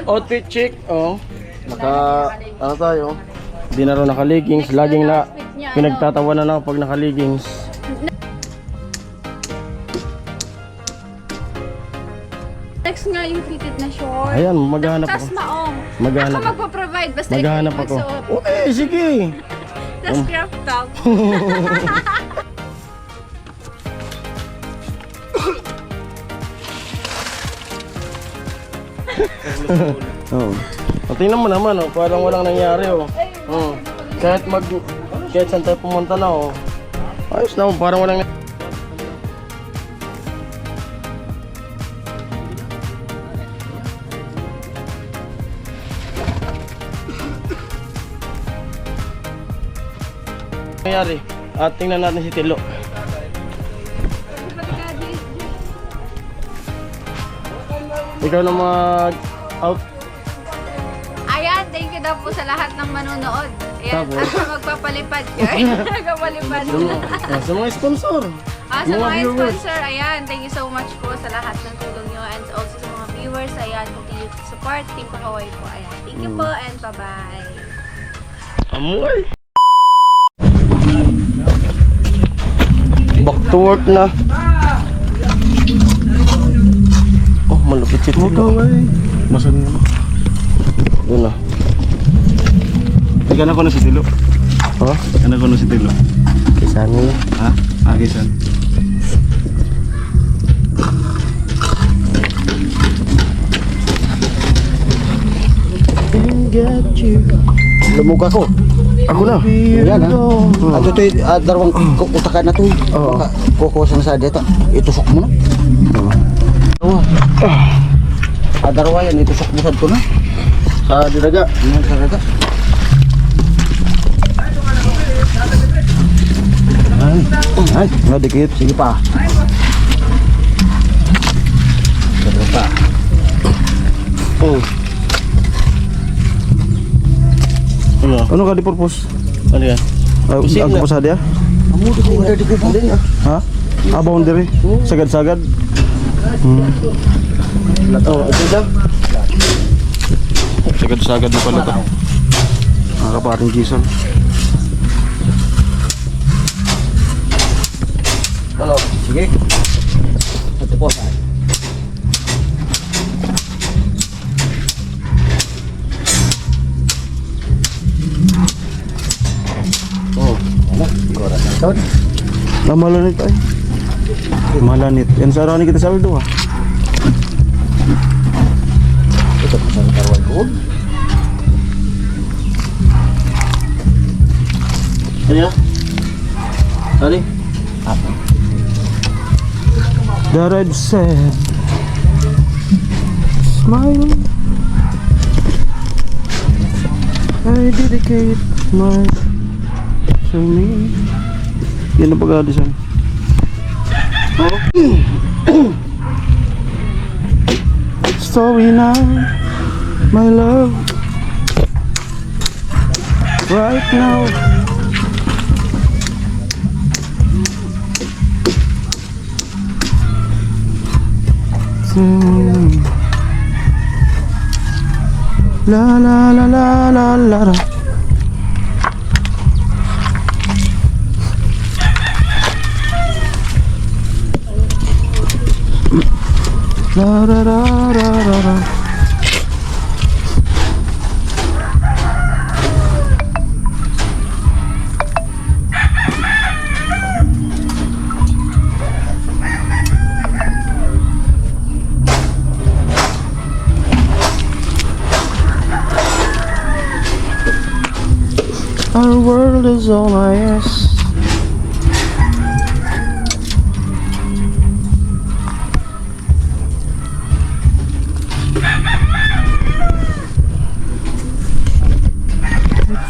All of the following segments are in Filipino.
Outfit check. Oh. Ano tayo? Hindi na rin naka-leggings. Laging na pinagtatawanan ako pag naka-leggings. Next nga yung fitted na short. Ayan, maghahanap ako. Tas maong. Maghahanap. Ako magpo-provide basta Maghahanap ako. Okay, sige. Tas crop top. Oh. Tingnan mo naman, oh, parang walang nangyari, oh. Kahit saan tayo pumunta na, oh. Ayos na, oh, parang walang nangyari. At tingnan natin si Tilo. Ikaw na mag-out. Ayan, thank you daw po sa lahat ng manonood. Ayan, Tapos? at magpapalipad ka. Magpapalipad. Sa mga sponsor. Sa mga viewers. sponsor, ayan, thank you so much po sa lahat ng tulong nyo. And also sa mga viewers, ayan, continue to support. Team Hukay po, ayan. Thank you po and bye-bye. Amoy! Back to work na. Oh, malupit si Tilo. Masan mo? Doon na. Ikaw na ko na si Tilo. Oh? Ano ko na si Tilo? Kisa niya. Ha? Agisan. Got you. Lumuka ko. Ako na. Yan ha. Ato ito dalawang utakan na ito. Kukusan sa dito. Itusok mo na. Dalawa yan. Itusok mo sa ito na. Sa diraga. Yan sa dito. Ay, dikit. Sige pa. Sige pa. Oh. Ano ka di purpose? Ano yan? Pusit Ang na. pusa dia? Amo di ko udah di ko pa. Ha? Boundary? Sagad-sagad? Oh, ito lang. Sagad-sagad na pala ito. Nakaparing Jason. Ano? Sige. Ito po sa. Oh. Ano? Gora na ito. Malanit ay. Malanit. Yan sa araw ni kita sabi doon ha. Ito po sa karuan ko. Ano yan? Sorry? The red said smile. I dedicate my to me. Yan ang pag-audition. Story now, my love. Right now. La la la la la la la. La la la la la la. Our world is all I ask.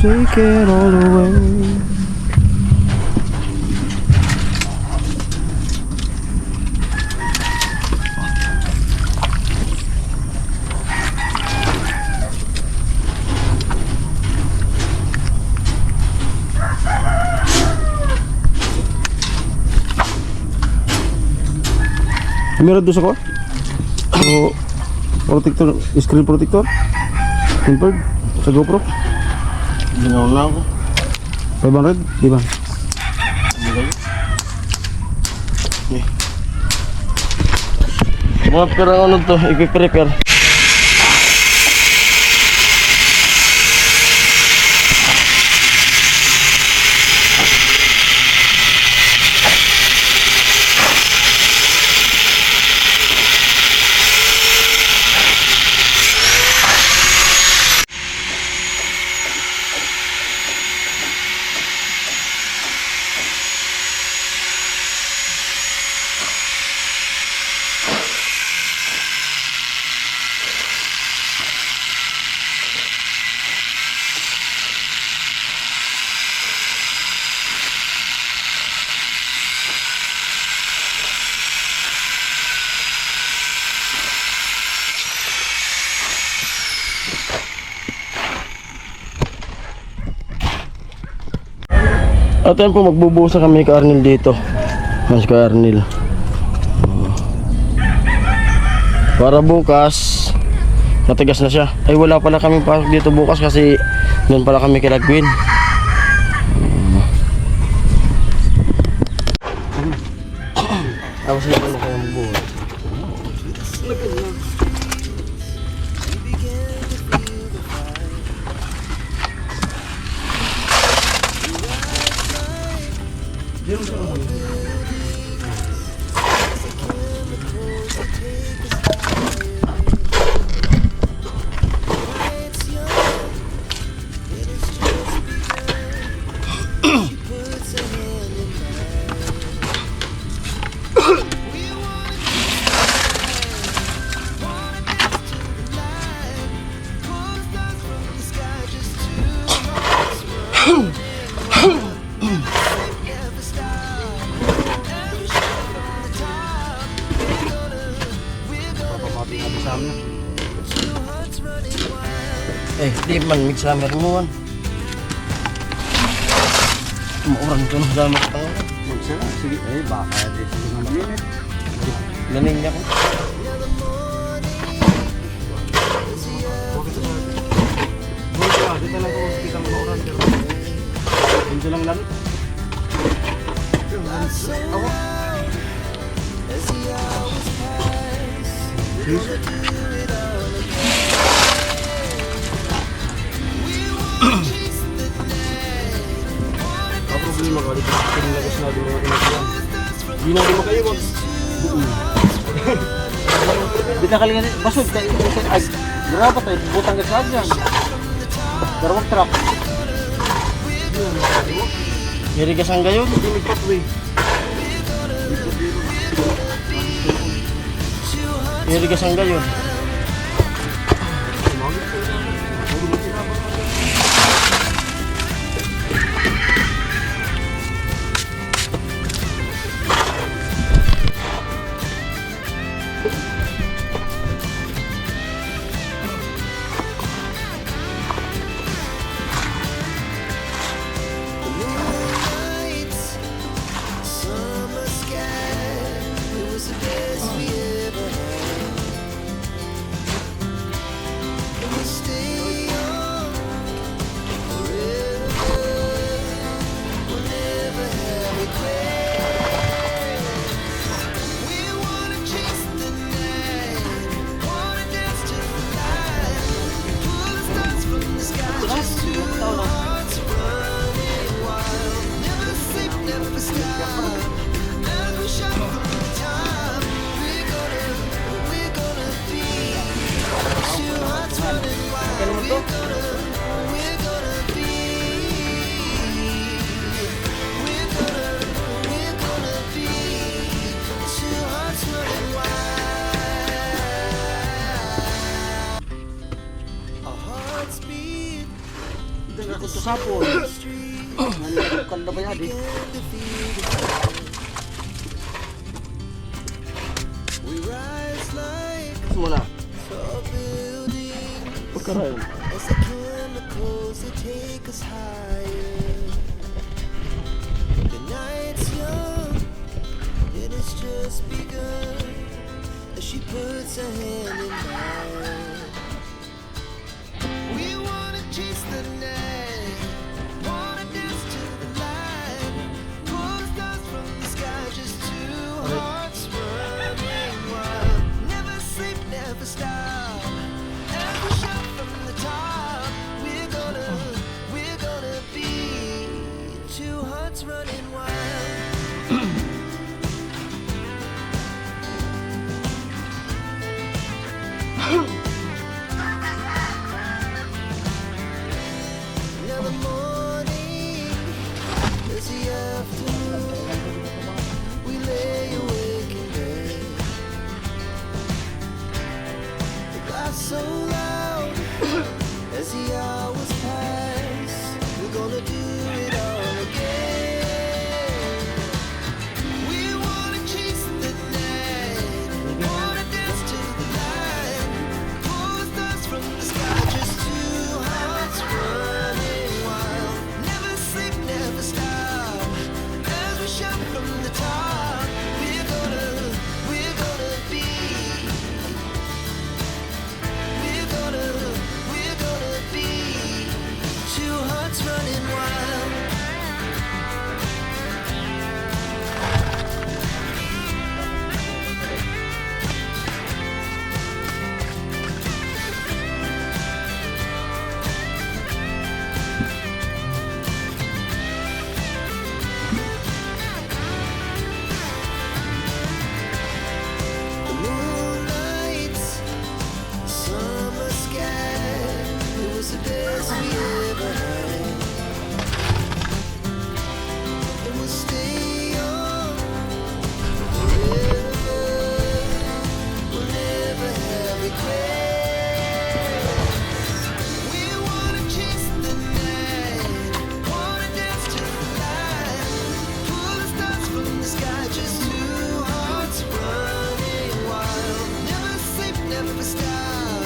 Take it all away. Meron doon sa ko? So, protector, screen protector. Tempered sa GoPro. Ginaw na ako. 500, di ba? Okay. Mga perang ano to, i-prepare. At ayun po, magbubuhos na kami kay Arnel dito. Mas kay Arnel. Para bukas, matigas na siya. Ay wala pala kami pasok dito bukas kasi doon pala kami kay Lagwin. Tapos yun pala kayo magbuhos. Di man mix-summer mo man. Mauran ko na dami ko. Magsara, sige. Eh, baka dito na minit. Laning niya ko. Dito lang ko kita mo oras pero. Dito lang lang. Problema ko dito pinilagos na din mga kinagyan. Di na di makayo mag. Bita kalingan basod kay ay graba tayo butang ka sa diyan. Darawag truck. Diri ka sang gayon, Hindi patway. diri ka sang gayon. Ako sa sapon. Nalilikan na ba yan eh? Muna. Pagkarayon. She puts her hand in mine. never stop. As we shout from the top, we're gonna be two hearts running wild. Now the morning is the afternoon. We lay awake in bed. The glass so loud as the hours pass. We're gonna do it all again. We wanna chase the night, wanna dance to the light, pull the stars from the sky, just two hearts running wild. Never sleep, never stop. As we shout from the top, we're gonna be. We're gonna be two hearts running wild. The moonlights, summer sky, it was the best we ever had. And we'll stay young forever. We'll never have regrets. We wanna chase the night, wanna dance to the light, pull the stars from the sky, just two hearts running wild. Never sleep, never stop.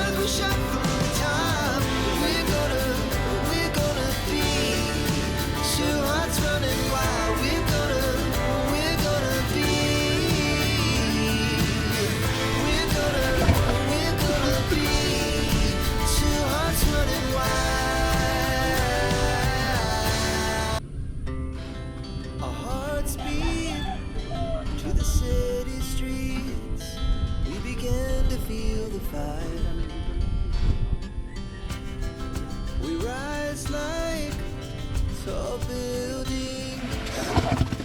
As we shout from the top, we're gonna be two hearts running wild. We're gonna be. We're gonna be two hearts running wild. Our hearts beat to the city streets. We began to feel the fire. We rise like tall buildings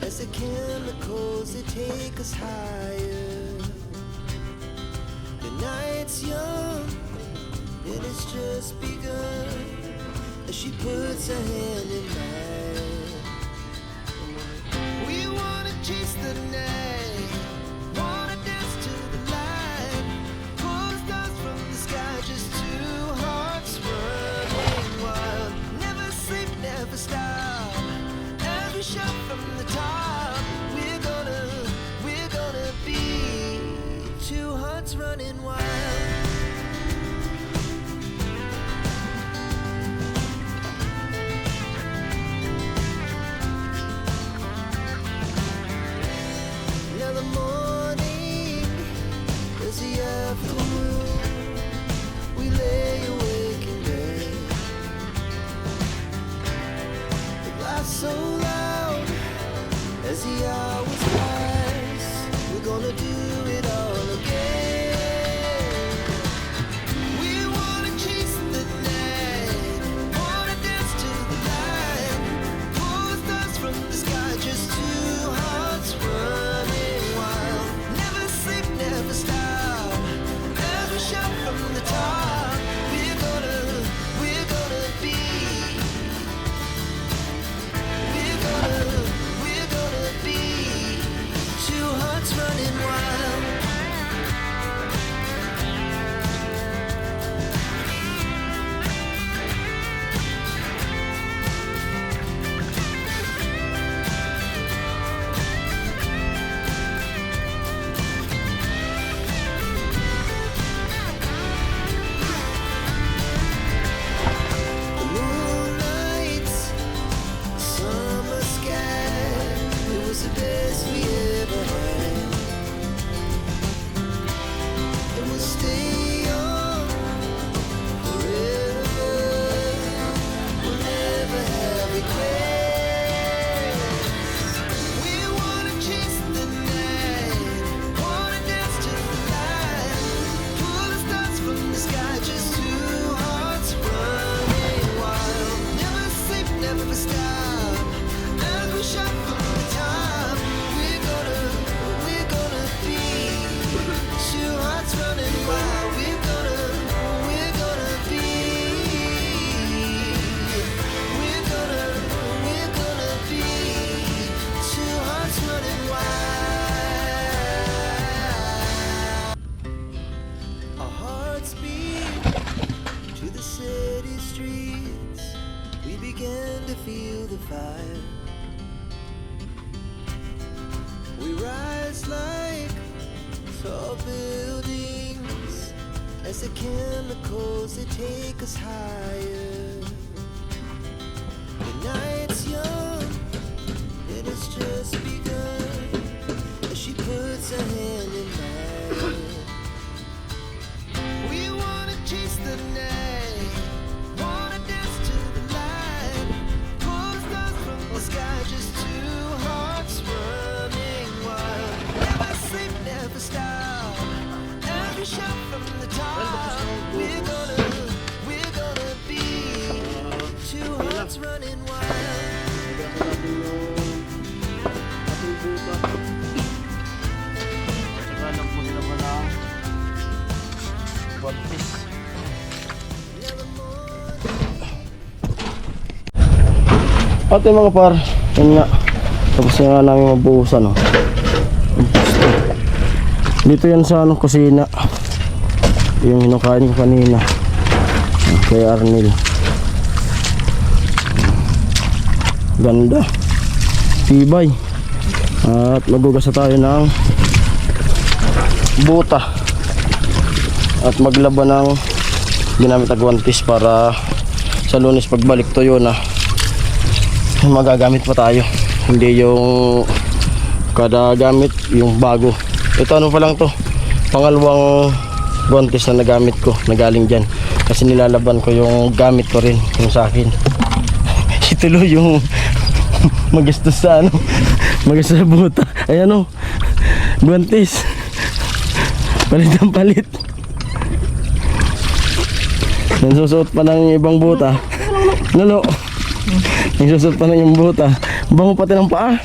as the chemicals they take us higher. The night's young and it's just begun as she puts her hand in mine. We wanna chase the night, wanna dance to the light, pull the stars from the sky, just two hearts running wild. Never sleep, never stop. As we shout from the top, we're gonna be two hearts running wild. speed to the city streets. We began to feel the fire. We rise like tall buildings as the chemicals they take us higher. The night's young, it has just begun as she puts her hand in mine. We wanna chase the night, wanna dance to the light, pull stars from the sky, just two hearts running wild. Never sleep, never stop, every shot from the top. We're gonna be two hearts running wild. At yung mga par, yun nga. Tapos na nga namin mabuhusan, oh. Dito yan sa ano, kusina. Yung hinukain ko kanina. Kay Arnel. Ganda. Tibay. At magugas na tayo ng buta. At maglaba ng ginamit na guwantes para sa Lunes pagbalik tuyo na magagamit pa tayo, hindi yung kada gamit yung bago. Ito ano pa lang to, pangalawang guwantes na nagamit ko, nagaling dyan kasi nilalaban ko yung gamit ko rin, yung sa akin. Ituloy yung magastos sa ano, magastos sa buta. Ayan o, guwantes palit ang palit. Nasusuot pa ng ibang buta. Lalo nagsusot pa na yung buta. Bango pati ng paa.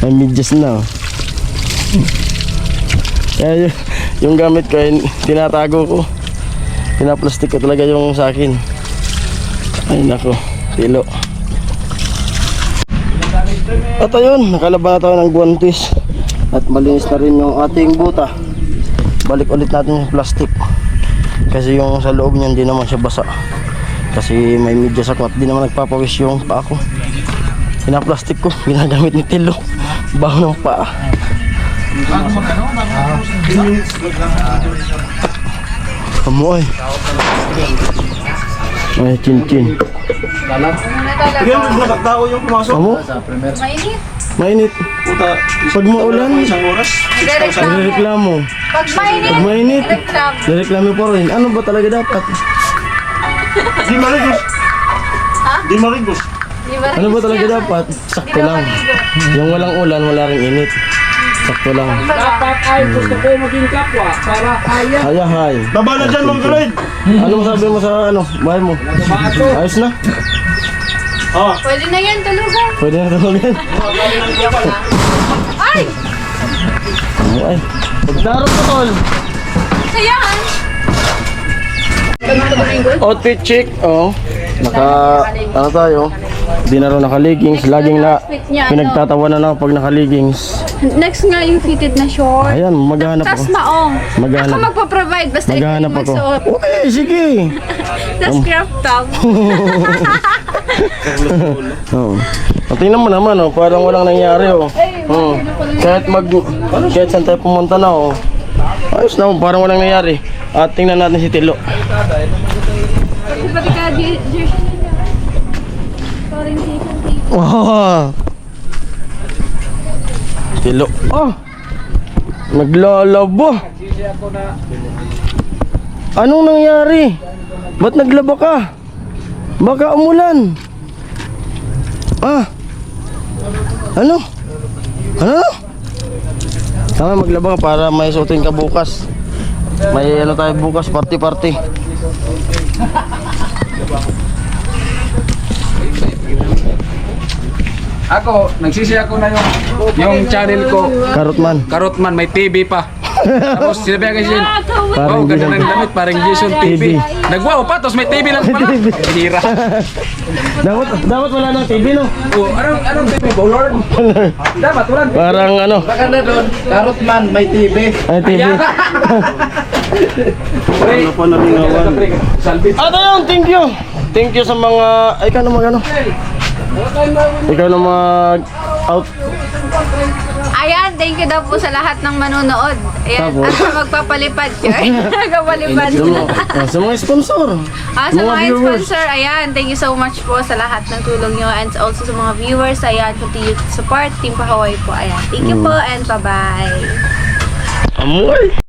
Ay medyas na, oh. Kaya yung gamit ko ay tinatago ko. Pinaplastic ko talaga yung sa akin. Ay nako, tilo. At ayun, nakalaban na tayo ng guwantes. At malinis na rin yung ating buta. Balik ulit natin yung plastic. Kasi yung sa loob niyan hindi naman siya basa. Kasi may medyas ako at di naman nagpapawis yung paa ko. Pinaplastic ko, ginagamit ni Tilo. Baho ng paa. Amoy. Ay, chin-chin. Amo? Mainit. Mainit. Pag maulan, nireklamo. Pag Pag mainit, nireklamo pa rin. Ano ba talaga dapat? Di marigos. Ha? Di marigos. Ano ba talaga dapat? Sakto lang. Yung walang ulan, wala ring init. Sakto lang. Dapat ay gusto ko maging kapwa para kaya. Hayahay. Baba na dyan, Ma'am Kaloyd. Ano masabi mo sa ano, bahay mo? Ayos na? Pwede na yan, tulugan. Pwede na tulogin. Ay! Ay, pagdarot ko tol. Sayangan. Outfit check, oh. Ano tayo? Di na rin naka-leggings. Laging na pinagtatawanan ako pag naka-leggings. Next nga yung fitted na short. Ayan, maghahanap Tas ako. maong. Maghahanap. Ako magpa-provide basta ikaw Maghahanap yung ako. magsuot. Okay, sige. Tas crop top. Oh. Tingnan mo naman, oh. Parang walang nangyari, oh. Oh. Kahit saan tayo pumunta na, oh. Ayos na, oh. Parang walang nangyari. At tingnan natin si Tilo. Pati ka, jersey nila. Orientation tape. Wow. Tilo. Oh. Naglalaba. Anong nangyari? Ba't naglaba ka? Baka umulan. Ah. Ano? Ano? Tama, maglaba ka para may suotin ka bukas. May ano tayo bukas, party-party. Ako, nagsisi ako na yung channel ko. Karotman. Karotman, may TV pa. Tapos sinabi ka siya, Parang wow, ganda Jason. ng damit, parang Jason TV. Nag-wow pa, tapos may TV lang pala. Hira. Dapat wala nang TV, no? Oh, anong TV? Bowlord? Dapat, wala. Parang ano, Maganda doon, Carrot Man, may TV. ay TV. Ano pa nalingawan? Salbit. Ano yun? Thank you. Thank you sa mga, ay, ikaw na mag-ano? Ikaw na mag-out. Ayan, thank you daw po sa lahat ng manonood. Ayan, Tapos? at sa magpapalipad ko. Magpapalipad. Sa mga sponsor. Sa mga viewers. sponsor, ayan, thank you so much po sa lahat ng tulong nyo and also sa mga viewers, ayan, continue to support Team Pakaway po, ayan. Thank you po and bye-bye. Amoy.